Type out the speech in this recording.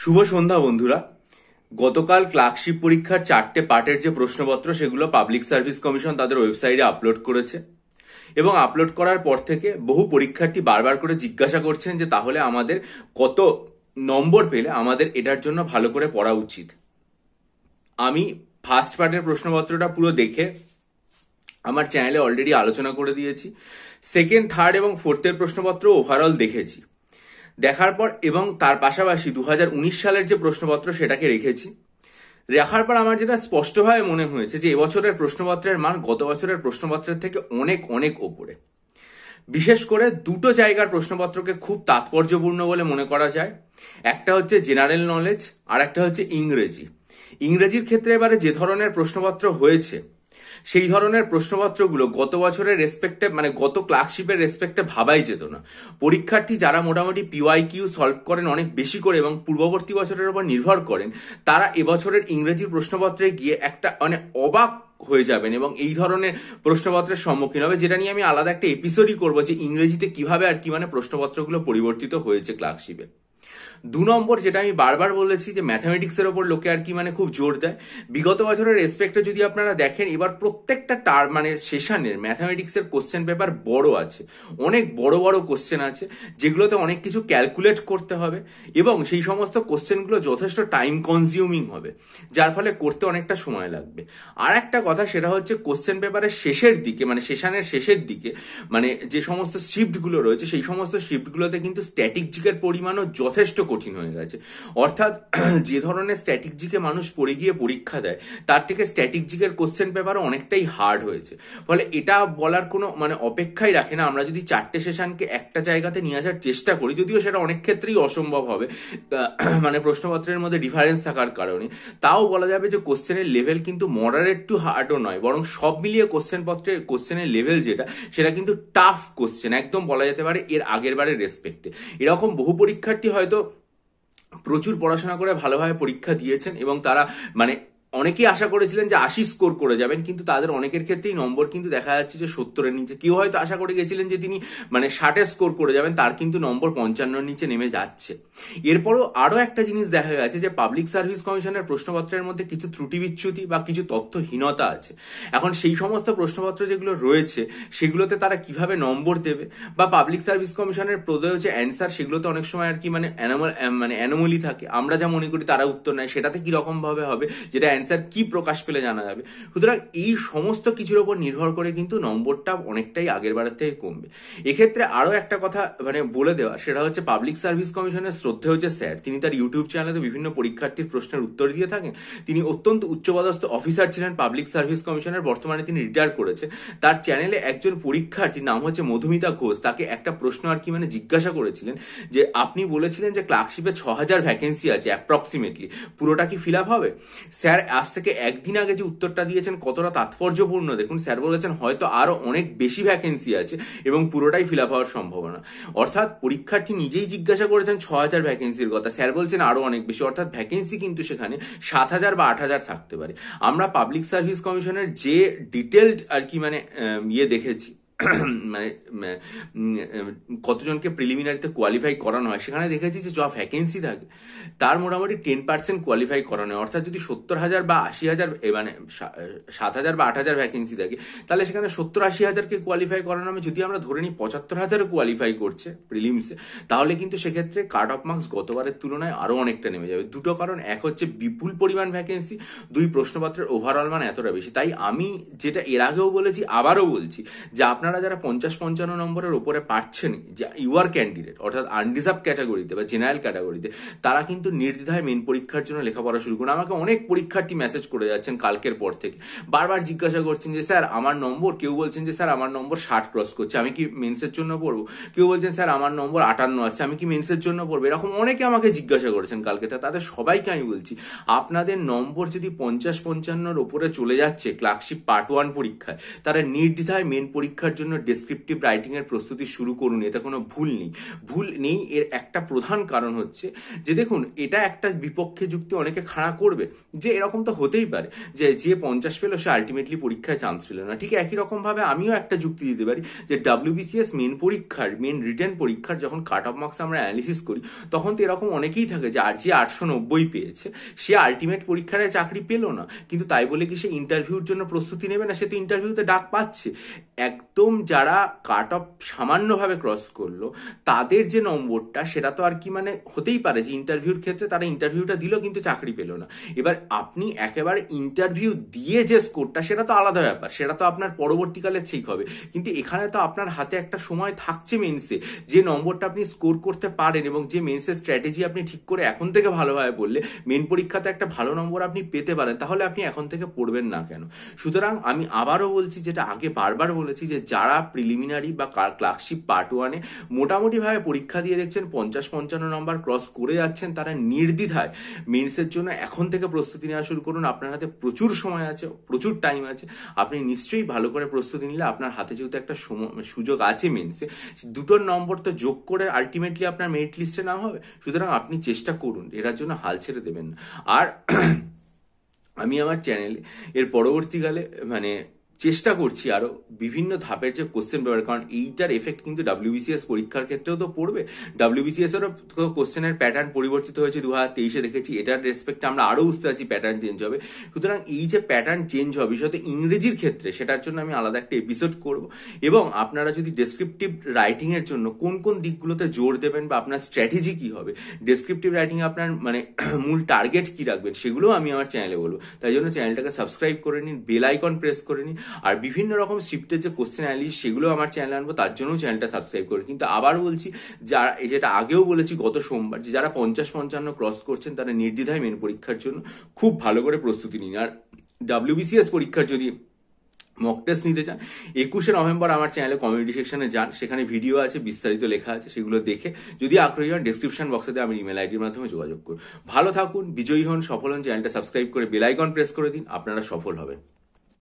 শুভ সন্ধ্যা বন্ধুরা। গতকাল ক্লার্কশিপ পরীক্ষার 4টে পার্টের যে প্রশ্নপত্র সেগুলো পাবলিক সার্ভিস কমিশন তাদের ওয়েবসাইটে আপলোড করেছে এবং আপলোড করার পর থেকে বহু পরীক্ষার্থী বারবার করে জিজ্ঞাসা করছেন যে তাহলে আমাদের কত নম্বর পেলে আমাদের এটার জন্য ভালো করে পড়া উচিত। আমি ফার্স্ট পার্টের প্রশ্নপত্রটা পুরো দেখে আমার চ্যানেলে অলরেডি আলোচনা করে দিয়েছি। সেকেন্ড, থার্ড এবং ফোর্থের প্রশ্নপত্র ওভারঅল দেখেছি। দেখার পর এবং তার পাশাপাশি 2019 সালের যে প্রশ্নপত্র সেটাকে রেখেছি। রাখার পর আমার যেটা স্পষ্টভাবে মনে হয়েছে যে এবছরের প্রশ্নপত্রের মান গত বছরের প্রশ্নপত্রের থেকে অনেক অনেক ওপরে। বিশেষ করে দুটো জায়গার প্রশ্নপত্রকে খুব তাৎপর্যপূর্ণ বলে মনে করা যায়। একটা হচ্ছে জেনারেল নলেজ আর একটা হচ্ছে ইংরেজি। ইংরেজির ক্ষেত্রে এবারে যে ধরনের প্রশ্নপত্র হয়েছে সেই ধরনের প্রশ্নপত্রগুলো গত বছরের রেসপেক্টে গত ক্লার্কশিপের রেসপেক্টে ভাবাই যেত না। পরীক্ষার্থী যারা মোটামুটি পিওয়াইকিউ সলভ করেন অনেক বেশি করে এবং পূর্ববর্তী বছরের উপর নির্ভর করেন, তারা এবছরের ইংরেজি প্রশ্নপত্রে গিয়ে একটা অবাক হয়ে যাবেন এবং এই ধরনের প্রশ্নপত্রের সম্মুখীন হবে, যেটা নিয়ে আমি আলাদা একটা এপিসোডই করবো যে ইংরেজিতে কিভাবে আর কি প্রশ্নপত্রগুলো পরিবর্তিত হয়েছে ক্লার্কশিপে। 2 নম্বর, যেটা আমি বারবার বলেছি যে ম্যাথামেটিক্সের ওপর লোকে আর কি খুব জোর দেয়। বিগত বছরের রেসপেক্টে যদি আপনারা দেখেন, এবার প্রত্যেকটা সেশনের ম্যাথামেটিক্সের কোশ্চেন পেপার বড় আছে, অনেক বড় বড় কোশ্চেন আছে যেগুলোতে অনেক কিছু ক্যালকুলেট করতে হবে এবং সেই সমস্ত কোশ্চেনগুলো যথেষ্ট টাইম কনজিউমিং হবে, যার ফলে করতে অনেকটা সময় লাগবে। আর একটা কথা, সেটা হচ্ছে কোশ্চেন পেপারের শেষের দিকে সেশনের শেষের দিকে যে সমস্ত শিফটগুলো রয়েছে সেই সমস্ত শিফটগুলোতে কিন্তু স্ট্যাটিক জিকের পরিমাণও যথেষ্ট কঠিন হয়ে গেছে। অর্থাৎ যে ধরনের স্ট্যাটিক জিকে মানুষ পড়ে গিয়ে পরীক্ষা দেয় তার থেকে স্ট্যাটিক জিকের কোশ্চেন পেপারও অনেকটাই হার্ড হয়েছে। ফলে এটা বলার কোনো অপেক্ষাই রাখে না আমরা যদি 4টে সেশনকে একটা জায়গাতে নিয়ে আসার চেষ্টা করি, যদিও সেটা অনেক ক্ষেত্রেই অসম্ভব হবে প্রশ্নপত্রের মধ্যে ডিফারেন্স থাকার কারণে। তাও বলা যাবে যে কোশ্চেনের লেভেল কিন্তু মডারেট টু হার্ডও নয়, বরং সব মিলিয়ে কোশ্চেনের লেভেল যেটা সেটা কিন্তু টাফ কোশ্চেন, একদম বলা যেতে পারে এর আগের বারের রেসপেক্টে। এরকম বহু পরীক্ষার্থী হয়তো প্রচুর পড়াশোনা করে ভালোভাবে পরীক্ষা দিয়েছেন এবং তারা অনেকেই আশা করেছিলেন যে 80 স্কোর করে যাবেন, কিন্তু তাদের অনেকের ক্ষেত্রেই নম্বর কিন্তু দেখা যাচ্ছে যে 70-এর নিচে। কেউ হয়তো আশা করে গেছিলেন যে তিনি 60-এ স্কোর করে যাবেন, তার কিন্তু নম্বর 55-এর নিচে নেমে যাচ্ছে। এরপরও আরো একটা জিনিস দেখা গেছে যে পাবলিক সার্ভিস কমিশনের প্রশ্নপত্রের মধ্যে কিছু ত্রুটি বিচ্যুতি বা কিছু তথ্যহীনতা আছে। এখন সেই সমস্ত প্রশ্নপত্র যেগুলো রয়েছে সেগুলোতে তারা কিভাবে নম্বর দেবে বা পাবলিক সার্ভিস কমিশনের প্রদেয় যে অ্যান্সার সেগুলোতে অনেক সময় আর কি অ্যানোমালি থাকে, আমরা যা মনে করি তারা উত্তর নেয়, সেটাতে কিরকম ভাবে হবে, যেটা অ্যান্সার কি প্রকাশ পেলে জানা যাবে। সুতরাং এই সমস্ত কিছুর উপর নির্ভর করে কিন্তু নম্বরটা অনেকটাই আগের বারের থেকে কমবে। এক্ষেত্রে আরো একটা কথা বলে দেওয়া, সেটা হচ্ছে পাবলিক সার্ভিস কমিশনের শ্রদ্ধেয় যে স্যার, তিনি তার ইউটিউব চ্যানেলে বিভিন্ন পরীক্ষার্থীর প্রশ্নের উত্তর দিয়ে থাকেন। তিনি অত্যন্ত উচ্চপদস্থ অফিসার ছিলেন পাবলিক সার্ভিস কমিশনের, বর্তমানে তিনি রিটায়ার করেছেন। তার চ্যানেলে একজন পরীক্ষার্থীর নাম হচ্ছে মধুমিতা ঘোষ, তাকে একটা প্রশ্ন আর কি জিজ্ঞাসা করেছিলেন যে আপনি বলেছিলেন যে ক্লার্কশিপে 6000 ভ্যাকেন্সি আছে অ্যাপ্রক্সিমেটলি, পুরোটা কি ফিল আপ হবে? স্যার আজ থেকে একদিন আগে যে উত্তরটা দিয়েছেন কতটা তাৎপর্যপূর্ণ দেখুন। স্যার বলেছেন হয়তো আরো অনেক বেশি ভ্যাকেন্সি আছে এবং পুরোটাই ফিল আপ হওয়ার সম্ভাবনা। অর্থাৎ পরীক্ষার্থী নিজেই জিজ্ঞাসা করেছেন 6000 ভ্যাকেন্সির কথা, স্যার বলছেন আরো অনেক বেশি, অর্থাৎ ভ্যাকেন্সি কিন্তু সেখানে 7000 বা 8000 থাকতে পারে। আমরা পাবলিক সার্ভিস কমিশনের যে ডিটেলড আর কি দেখেছি কতজনকে প্রিলিমিনারিতে কোয়ালিফাই করানো হয়, সেখানে দেখেছি যে যা ভ্যাকেন্সি থাকে তার মোটামুটি 10% কোয়ালিফাই করানো হয়। অর্থাৎ যদি 70,000 বা 80,000 7,000 বা 8,000 ভ্যাকেন্সি থাকে, তাহলে সেখানে 70-80,000কে কোয়ালিফাই করানো হবে। যদি আমরা ধরে নিই 75,000 কোয়ালিফাই করছে প্রিলিমসে, তাহলে কিন্তু সেক্ষেত্রে কাট অফ মার্কস গতবারের তুলনায় আরো অনেকটা নেমে যাবে। দুটো কারণ, এক হচ্ছে বিপুল পরিমাণ ভ্যাকেন্সি, দুই প্রশ্নপত্রের ওভারঅল মান এতটা বেশি। তাই আমি যেটা এর আগেও বলেছি আবারও বলছি যে আপনারা যারা 50-55 নম্বরের উপরে পাচ্ছেন, যে ইউআর ক্যান্ডিডেট অর্থাৎ আনরিজার্ভ ক্যাটাগরিতে বা জেনারেল ক্যাটাগরিতে, তারা কিন্তু নির্দ্বিধায় মেন পরীক্ষার জন্য লেখাপড়া শুরু করুন। আমাকে অনেক পরীক্ষার্থী মেসেজ করে যাচ্ছেন কালকের পর থেকে, বারবার জিজ্ঞাসা করছেন যে স্যার আমার নম্বর, কেউ বলছেন যে স্যার আমার নম্বর 60 ক্রস করছে, আমি কি মেন্সের জন্য পড়বো? কেউ বলছেন স্যার আমার নম্বর 58 আসছে, আমি কি মেন্সের জন্য পড়বো? এরকম অনেকে আমাকে জিজ্ঞাসা করেছেন কালকে। তাদের সবাইকে আমি বলছি, আপনাদের নম্বর যদি 50-55-র উপরে চলে যাচ্ছে ক্লার্কশিপ পার্ট 1 পরীক্ষায়, তারা নির্দ্বিধায় মেন পরীক্ষার জন্য জন্য ডেসক্রিপটিভ রাইটিং এর প্রস্তুতি শুরু করুন, এতে কোনো ভুল নেই। এর একটা প্রধান কারণ হচ্ছে যে দেখুন, এটা একটা বিপক্ষে যুক্তি অনেকে খাড়া করবে যে এরকম তো হতেই পারে যে 50 পেল সে আলটিমেটলি পরীক্ষায় চান্স পেল না। ঠিক একই রকম ভাবে আমিও একটা যুক্তি দিতে পারি যে WBCS মেন রিটেন পরীক্ষার যখন কাট অফ মার্কস আমরা অ্যানালিসিস করি তখন তো এরকম অনেকেই থাকে যে যে 890 পেয়েছে সে আলটিমেট পরীক্ষায় চাকরি পেল না, কিন্তু তাই বলে কি সে ইন্টারভিউর জন্য প্রস্তুতি নেবে না? সে তো ইন্টারভিউতে ডাক পাচ্ছে। একদম যারা কাট অফ সামান্যভাবে ক্রস করলো তাদের যে নম্বরটা সেটা তো আর কি মানে হতেই পারে যে ইন্টারভিউর ক্ষেত্রে তারা ইন্টারভিউটা দিল কিন্তু চাকরি পেল না। এবার আপনি একেবারে ইন্টারভিউ দিয়ে যে স্কোরটা সেটা তো আলাদা ব্যাপার, সেটা তো আপনার পরবর্তীকালে ঠিক হবে, কিন্তু এখানে তো আপনার হাতে একটা সময় থাকছে মেন্সে যে নম্বরটা আপনি স্কোর করতে পারেন এবং যে মেন্সের স্ট্র্যাটেজি আপনি ঠিক করে এখন থেকে ভালোভাবে পড়লে মেন পরীক্ষাতে একটা ভালো নম্বর আপনি পেতে পারেন, তাহলে আপনি এখন থেকে পড়বেন না কেন? সুতরাং আমি আবারও বলছি, যেটা আগে বারবার বলেছি, যে যারা প্রিলিমিনারি বা ক্লার্কশিপ পার্ট 1-এ মোটামুটিভাবে পরীক্ষা দিয়ে দেখছেন 50-55 নম্বর ক্রস করে যাচ্ছেন, তারা নির্দ্বিধায় মেন্সের জন্য এখন থেকে প্রস্তুতি নেওয়া শুরু করুন। আপনার হাতে প্রচুর সময় আছে, প্রচুর টাইম আছে, আপনি নিশ্চয়ই ভালো করে প্রস্তুতি নিলে আপনার হাতে যেহেতু একটা সুযোগ আছে মেন্সে, দুটোর নম্বর তো যোগ করে আলটিমেটলি আপনার মেরিট লিস্টে নাম হবে। সুতরাং আপনি চেষ্টা করুন, এটার জন্য হাল ছেড়ে দেবেন না। আর আমি আমার চ্যানেলে এর পরবর্তীকালে মানে চেষ্টা করছি আরো বিভিন্ন ধাপের যে কোশ্চেন পেপার, কারণ এইটার এফেক্ট কিন্তু WBCS পরীক্ষার ক্ষেত্রেও তো পড়বে। WBCS এরও কোশ্চেনের প্যাটার্ন পরিবর্তিত হয়েছে 2023-এ দেখেছি, এটার রেসপেক্টে আমরা আরো বুঝতে পারছি প্যাটার্ন চেঞ্জ হবে। সুতরাং এই যে প্যাটার্ন চেঞ্জ হবে বিশেষত ইংরেজির ক্ষেত্রে, সেটার জন্য আমি আলাদা একটা এপিসোড করব। এবং আপনারা যদি ডেসক্রিপটিভ রাইটিং এর জন্য কোন কোন দিকগুলোতে জোর দেবেন বা আপনার স্ট্র্যাটেজি কি হবে, ডেসক্রিপটিভ রাইটিং আপনার মানে মূল টার্গেট কি রাখবেন, সেগুলোও আমি আমার চ্যানেলে বলবো। তাই জন্য চ্যানেলটাকে সাবস্ক্রাইব করে নিন, বেল আইকন প্রেস করে নিন। আর বিভিন্ন রকম শিফটের যে কোশ্চেন অ্যানালিসিস সেগুলো আমার চ্যানেলে আনবো, তার জন্য চ্যানেলটা সাবস্ক্রাইব করে। কিন্তু আবার বলছি, যারা যেটা আগেও বলেছি গত সোমবার, যে যারা 50-55 ক্রস করছেন তারা নির্দ্বিধায় মেন পরীক্ষার জন্য খুব ভালো করে প্রস্তুতি নিন। আর WBCS পরীক্ষার যদি মক টেস্ট নিতে চান 21শে নভেম্বর আমার চ্যানেলে কমিউনিটি সেকশনে যান, সেখানে ভিডিও আছে, বিস্তারিত লেখা আছে, সেগুলো দেখে যদি আগ্রহী হন ডেসক্রিপশন বক্সে আমি ইমেল আইডির মাধ্যমে যোগাযোগ করুন। ভালো থাকুন, বিজয়ী হন, সফল হন। চ্যানেলটা সাবস্ক্রাইব করে বেল আইকন প্রেস করে দিন, আপনারা সফল হবেন।